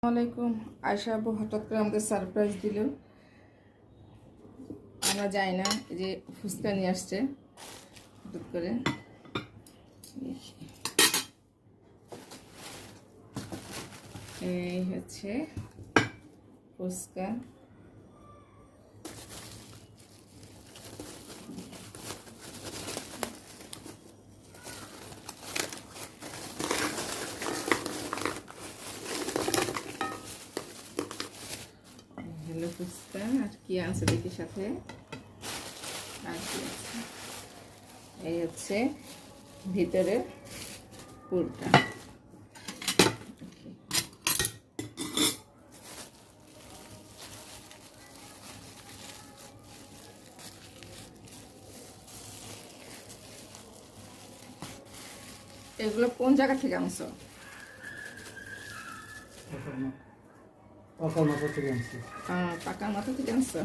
আসসালামাইকুম। আয়শা আপু হঠাৎ করে আমাদের সারপ্রাইজ দিল, আমরা যাই না। এই যে ফুচকা নিয়ে আসছে হঠাৎ করে। এই হচ্ছে ফুচকা, হ্যালো ফুচকা। আর কি আছে দেখি সাথে, আর কি আছে। এই হচ্ছে ভিতরের পুরটা। এগুলো কোন জায়গা থেকে আনছো? পাকার মাথা থেকে আনছি। পাকার মাথা থেকে আনছো?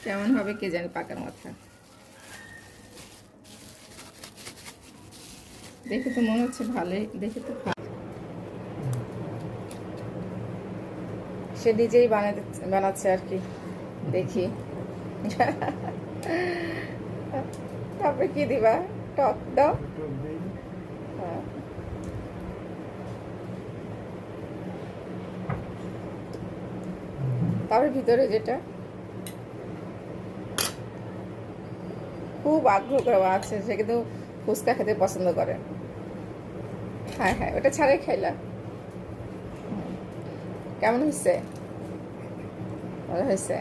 কেমন হবে কে জানি পাকার মাথা। দেখে তো মনে হচ্ছে ভালোই, দেখে তো সে নিজেই বানাচ্ছে আর কি। দেখি তারপরে কি দিবা? টক দাও। তারপরে ভিতরে যেটা খুব আগ্রহ করে বানাচ্ছে, সে কিন্তু ফুচকা খেতে পছন্দ করে। হ্যাঁ হ্যাঁ, ওটা ছাড়াই খাইলা। কেমন হয়েছে? ভালো হয়েছে।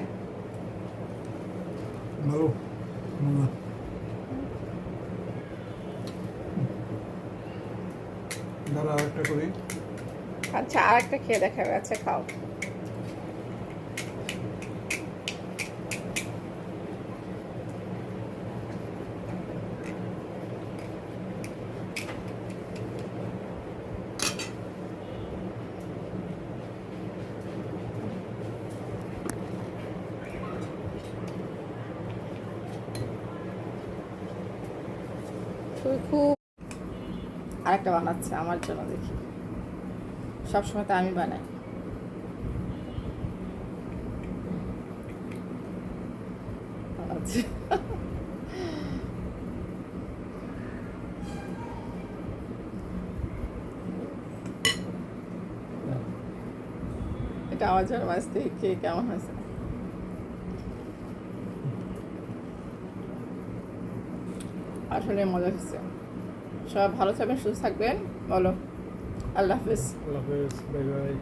ভালো। দাঁড়া আরেকটা করি। আচ্ছা, আর একটা খেয়ে দেখাবে। আচ্ছা খাও। খুব আরেকটা বানাচ্ছে আমার জন্য, দেখি। সবসময় তো আমি বানাই। আচ্ছা, এটা আমার জন্য বাঁচতে খেয়ে কেমন হয়েছে? আসলে মজা হচ্ছে। সবাই ভালো থাকবেন, সুস্থ থাকবেন। বলো আল্লাহ হাফিজ। আল্লাহ হাফেজ, বাই বাই।